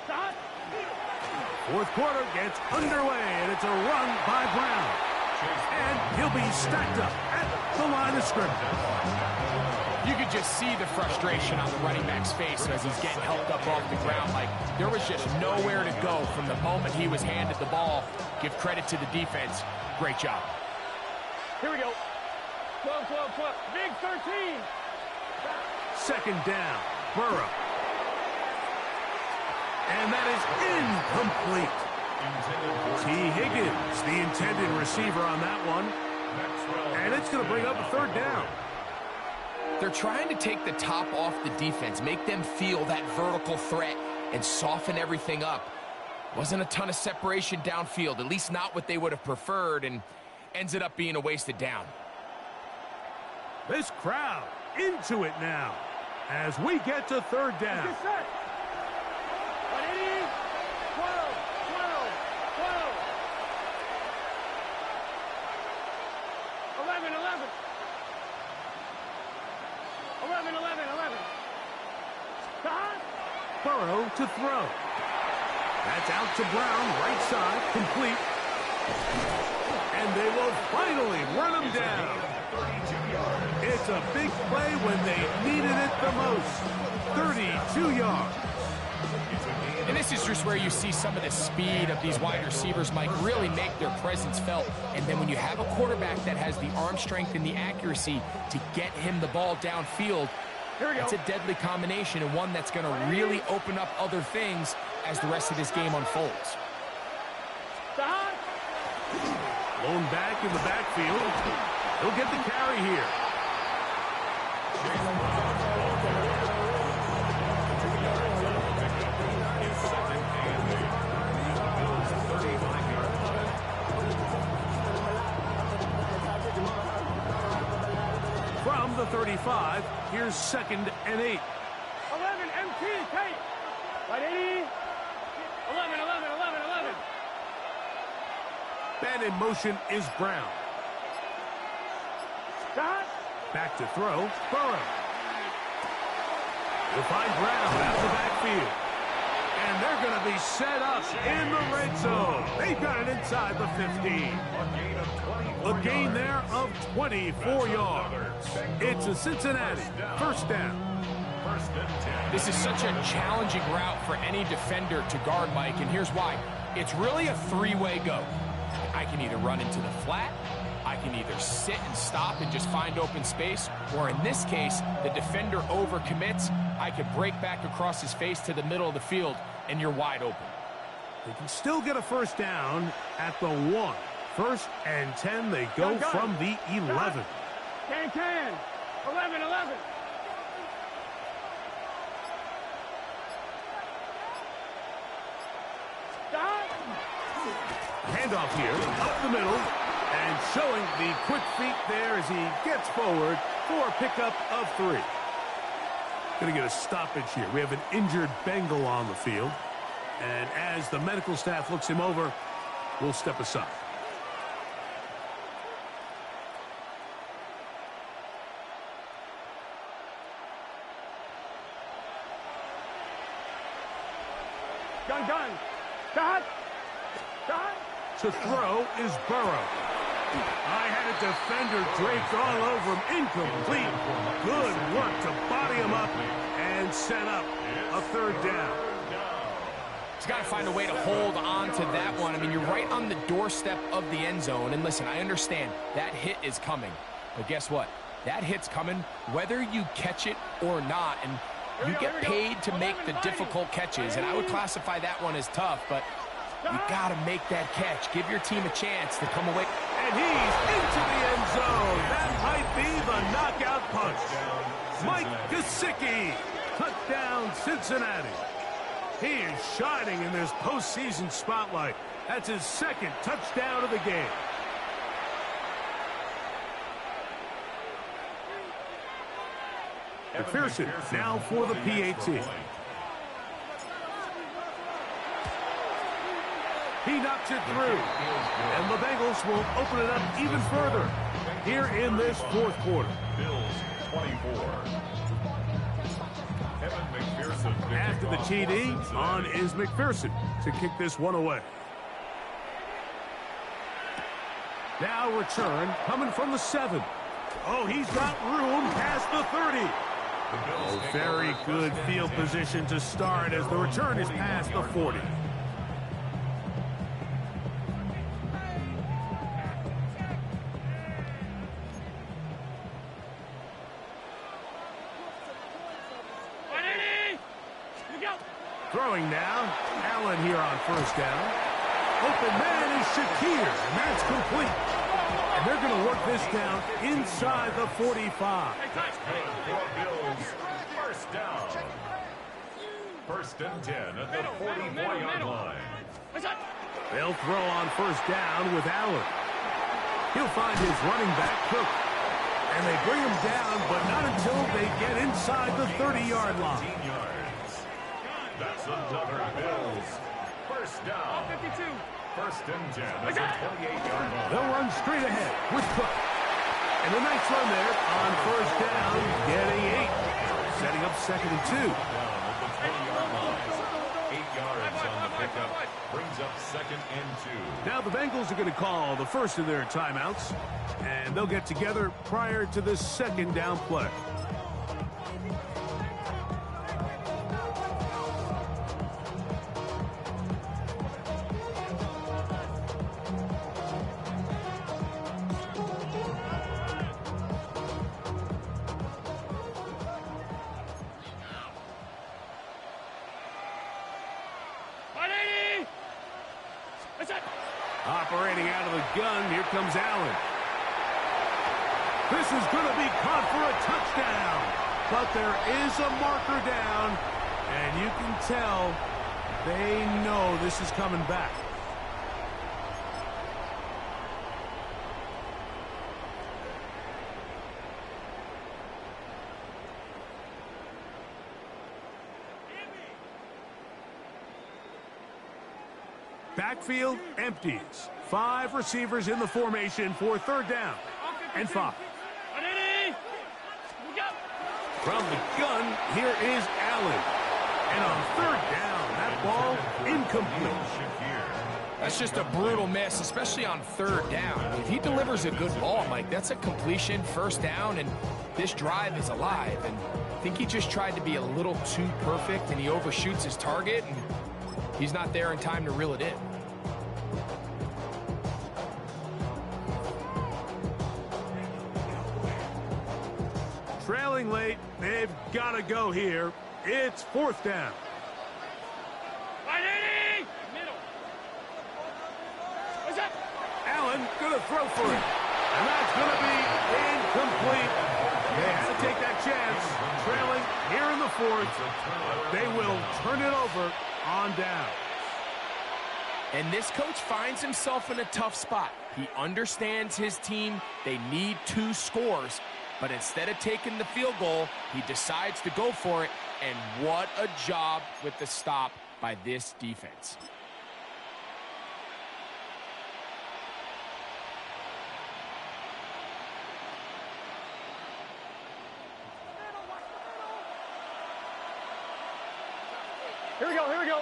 Shot. 4th quarter gets underway, and it's a run by Brown. And he'll be stacked up at the line of scrimmage. You could just see the frustration on the running back's face as he's getting helped up off the ground. Like, there was just nowhere to go from the moment he was handed the ball. Give credit to the defense. Great job. Here we go. 12, 12, 12. Big 13. 2nd down. Burrow. And that is incomplete. T. Higgins, the intended receiver on that one. And it's going to bring up a 3rd down. They're trying to take the top off the defense, make them feel that vertical threat, and soften everything up. Wasn't a ton of separation downfield, at least not what they would have preferred, and ends it up being a wasted down. This crowd into it now as we get to 3rd down. 180. 12, 12, 12. 11, 11. 11, 11, 11. Shot. Burrow to throw. That's out to Brown, right side, complete. And they will finally run him down. It's a big play when they needed it the most. 32 yards. And this is just where you see some of the speed of these wide receivers, Mike, really make their presence felt. And then when you have a quarterback that has the arm strength and the accuracy to get him the ball downfield, it's a deadly combination and one that's going to really open up other things as the rest of this game unfolds. Blown back in the backfield. He'll get the carry here. 5. Here's 2nd and 8. 11, MT, tight. Right 80. 11, 11, 11, 11. And in motion is Brown. Dot. Back to throw, Burrow. He'll find Brown out of the backfield. And they're going to be set up in the red zone. They've got it inside the 15. A gain there of 24 yards. It's a Cincinnati first down. This is such a challenging route for any defender to guard, Mike, and here's why. It's really a three-way go. I can either run into the flat, I can either sit and stop and just find open space, or in this case, the defender overcommits. I could break back across his face to the middle of the field, and you're wide open. They can still get a first down at the 1. 1st and 10, they go from the 11. Can. 11, 11. Dot. Handoff here, up the middle, and showing the quick feet there as he gets forward for a pickup of 3. Going to get a stoppage here. We have an injured Bengal on the field, and as the medical staff looks him over, we'll step aside. Gun. Dot. To throw is Burrow. I had a defender draped all over him. Incomplete. Good work to body him up and set up a 3rd down. He's got to find a way to hold on to that one. I mean, you're right on the doorstep of the end zone. And listen, I understand that hit is coming. But guess what? That hit's coming whether you catch it or not. And you get paid to make the difficult catches. And I would classify that one as tough, but you got to make that catch. Give your team a chance to come away. And he's into the end zone. That might be the knockout punch. Mike Gesicki. Touchdown, Cincinnati. He is shining in this postseason spotlight. That's his 2nd touchdown of the game. McPherson now for the PAT. He knocks it through. And the Bengals will open it up even further here in this 4th quarter. Bills 24. After the TD, on is McPherson to kick this one away. Now return coming from the 7. Oh, he's got room past the 30. Oh, very good field position to start as the return is past the 40. Throwing now, Allen here on 1st down. Open man is Shakir, and that's complete. And they're going to work this down inside the 45. Bills, first down. 1st and 10 at the 44-yard line. They'll throw on 1st down with Allen. He'll find his running back, Cook. And they bring him down, but not until they get inside the 30-yard line. That's another Bills. First down. 52. 1st and 10 at the 28-yard line. They'll run straight ahead with Cook. And a nice run there on 1st down, getting 8. Setting up 2nd and 2. Down at the 20-yard line. 8 yards on the pickup. Brings up 2nd and 2. Now the Bengals are going to call the first of their timeouts. And they'll get together prior to the 2nd down play. Operating out of the gun, here comes Allen. This is going to be caught for a touchdown. But there is a marker down, and you can tell they know this is coming back. Backfield empties. 5 receivers in the formation for 3rd down and 5. From the gun, here is Allen. And on 3rd down, that ball incomplete. That's just a brutal miss, especially on 3rd down. If he delivers a good ball, Mike, that's a completion, 1st down, and this drive is alive. And I think he just tried to be a little too perfect, and he overshoots his target, and he's not there in time to reel it in. Trailing late, they've got to go here. It's 4th down. Allen gonna throw for it. And that's gonna be incomplete. They had to take that chance. Trailing here in the 4th. They will turn it over on down. And this coach finds himself in a tough spot. He understands his team. They need 2 scores. But instead of taking the field goal, he decides to go for it. And what a job with the stop by this defense. Here we go, here we go.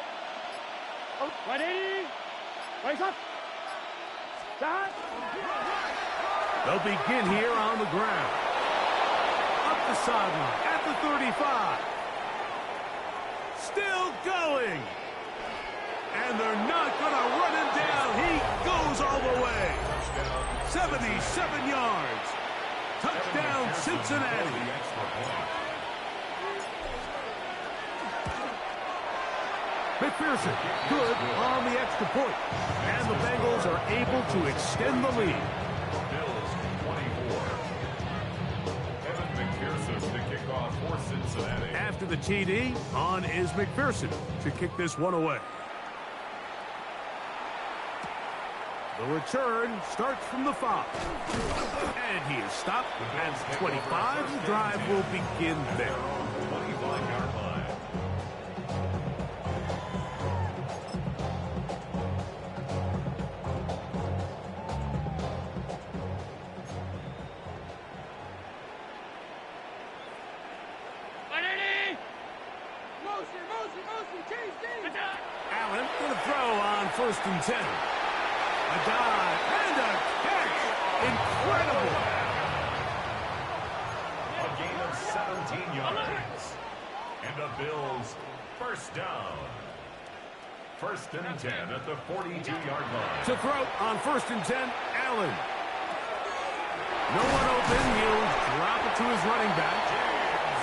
Oh, right 80. Right up. That. They'll begin here on the ground. Up the sideline at the 35. Still going. And they're not going to run him down. He goes all the way. 77 yards. Touchdown, Cincinnati. McPherson, good on the extra point. And the Bengals are able to extend the lead. Bills 24. Evan McPherson to kick off for Cincinnati. After the TD, on is McPherson to kick this one away. The return starts from the 5. And he is stopped at 25. The drive will begin there. 25-yard line. Allen for the throw on 1st and 10. A dive and a catch. Incredible. A gain of 17 yards. And the Bills 1st down. 1st and 10 at the 42-yard line. To throw on 1st and 10, Allen. No one open. He'll drop it to his running back.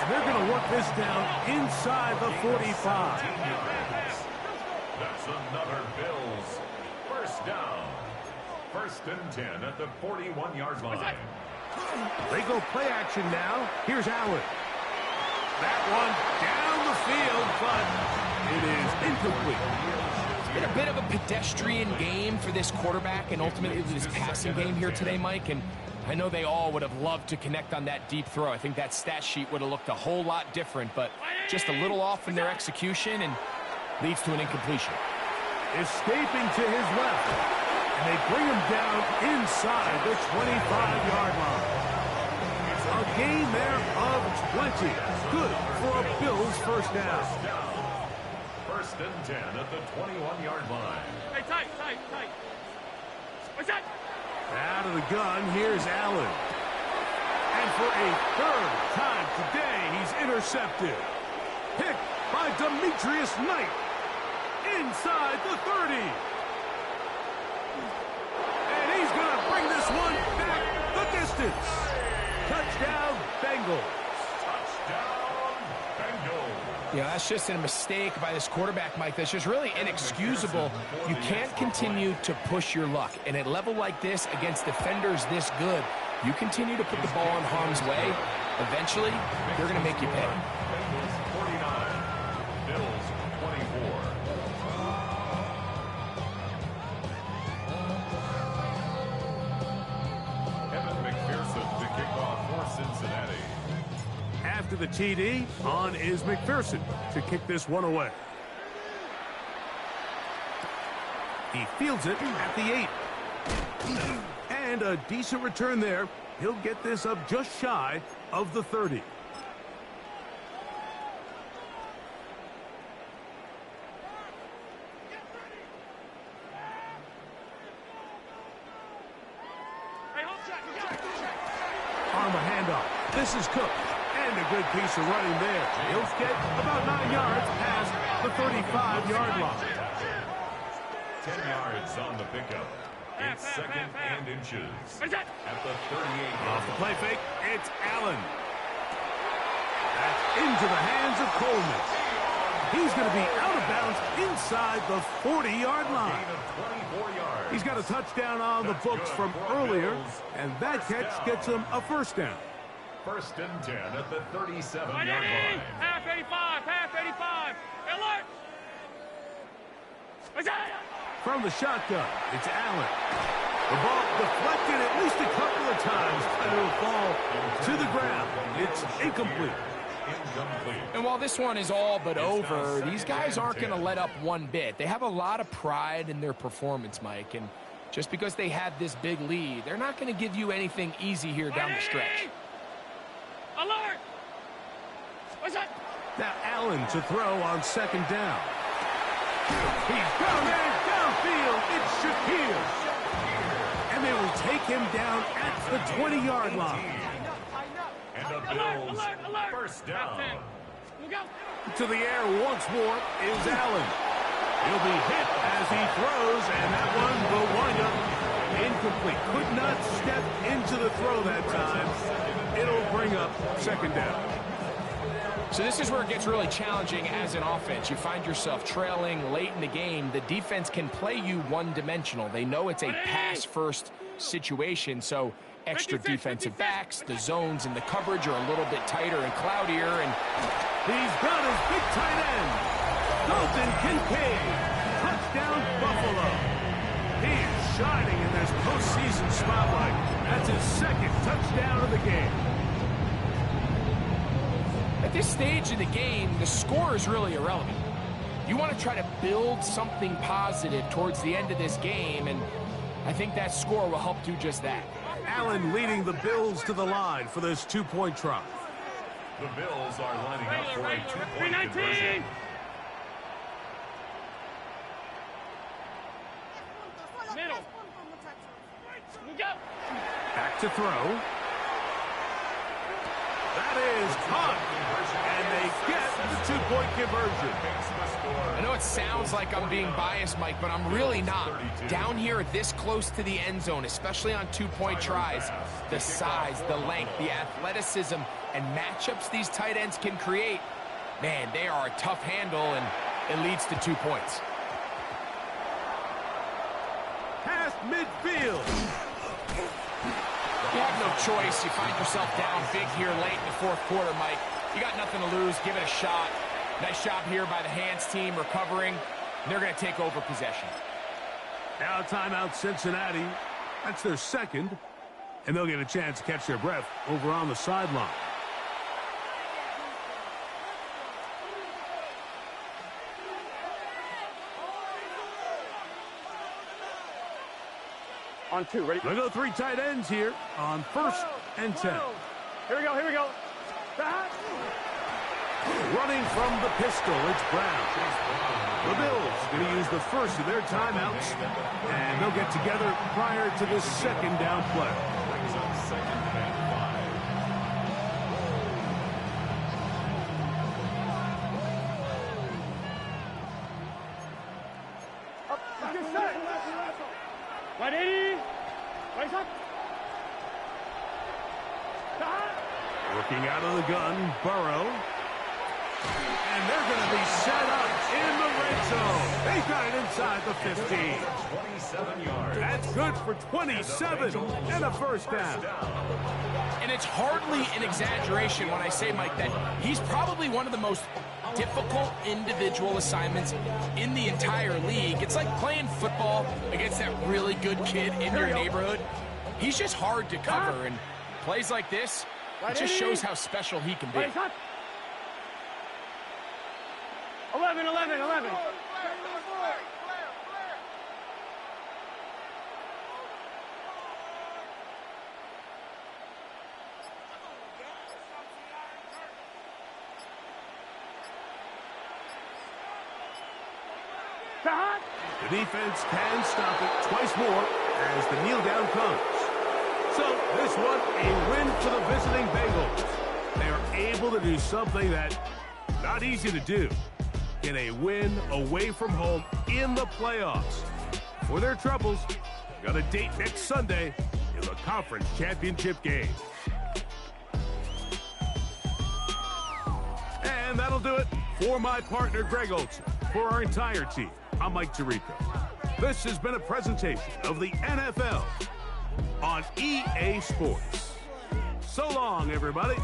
And they're going to work this down inside the 45. That's another Bills 1st down. 1st and 10 at the 41-yard line. They go play action now. Here's Allen. That one down the field, but it is incomplete. It's been a bit of a pedestrian game for this quarterback and ultimately this passing game here today, Mike. And I know they all would have loved to connect on that deep throw. I think that stat sheet would have looked a whole lot different, but just a little off in their execution and leads to an incompletion. Escaping to his left. And they bring him down inside the 25-yard line. A gain there of 20. Good for a Bills 1st down. 1st and 10 at the 21-yard line. Hey, tight. What's that? Out of the gun, here's Allen. And for a 3rd time today, he's intercepted. Picked by Demetrius Knight. Inside the 30. And he's going to bring this one back the distance. Touchdown, Bengals. Touchdown, Bengals. Yeah, that's just a mistake by this quarterback, Mike. That's just really inexcusable. You can't continue to push your luck. And at a level like this, against defenders this good, you continue to put the ball in harm's way, eventually, they're going to make you pay. Bengals 49, Bills 24. Evan McPherson to kick off for Cincinnati. After the TD, on is McPherson to kick this one away. He fields it at the 8. And a decent return there. He'll get this up just shy of the 30. On the handoff. This is Cook. And a good piece of running there. He'll get about 9 yards past the 35-yard line. 10 yards on the pickup. It's second and inches. At the 38. Off the play fake, it's Allen. That's into the hands of Coleman. He's going to be out of bounds inside the 40-yard line. Gain of 24 yards. He's got a touchdown on the books from earlier, and that catch gets him a first down. First and 10 at the 37-yard line. Half 85, half 85. Alert! From the shotgun, it's Allen. The ball deflected at least a couple of times, and it'll fall to the ground. It's incomplete. And while this one is all but over, these guys aren't going to let up one bit. They have a lot of pride in their performance, Mike, and just because they had this big lead, they're not going to give you anything easy here down the stretch. Alert! Now Allen to throw on second down. He's down there, downfield. It's Shakir. And they will take him down at the 20-yard line. And the Bills first down. To the air once more is Allen. He'll be hit as he throws, and that one will wind up incomplete. Could not step into the throw that time. It'll bring up second down. So this is where it gets really challenging as an offense. You find yourself trailing late in the game. The defense can play you one-dimensional. They know it's a pass-first situation, so extra defensive backs, the zones and the coverage are a little bit tighter and cloudier. And he's got his big tight end, Dalton Kincaid. Touchdown, Buffalo. He is shining in this postseason spotlight. That's his second touchdown of the game. At this stage of the game, the score is really irrelevant. You want to try to build something positive towards the end of this game, and I think that score will help do just that. Allen leading the Bills to the line for this two-point try. The Bills are lining up for a two-point conversion. Middle. Back to throw. That is caught, and they get the two-point conversion. I know it sounds like I'm being biased, Mike, but I'm really not. Down here this close to the end zone, especially on two-point tries, the size, the length, the athleticism, and matchups these tight ends can create, man, they are a tough handle, and it leads to 2 points. Past midfield. You have no choice. You find yourself down big here late in the fourth quarter, Mike. You got nothing to lose. Give it a shot. Nice job here by the hands team recovering. They're going to take over possession. Now timeout Cincinnati. That's their second. And they'll get a chance to catch their breath over on the sideline. On two, ready? They'll go three tight ends here on first and 10. Here we go, here we go. Running from the pistol, it's Brown. The Bills going to use the first of their timeouts, and they'll get together prior to the second down play. Brings up second and 180. Raise up. Working out of the gun, Burrow. And they're going to be set up in the red zone. They've got it inside the 15. 27 yards. That's good for 27 and a first down. And it's hardly an exaggeration when I say, Mike, that he's probably one of the most difficult individual assignments in the entire league. It's like playing football against that really good kid in your neighborhood. He's just hard to cover, and plays like this, it just shows how special he can be. 11. The defense can stop it twice more as the kneel down comes. So this one, a win for the visiting Bengals. They are able to do something that not easy to do. Get a win away from home in the playoffs. For their troubles, got a date next Sunday in the conference championship game. And that'll do it for my partner, Greg Olson. For our entire team, I'm Mike Tirico. This has been a presentation of the NFL on EA Sports. So long, everybody.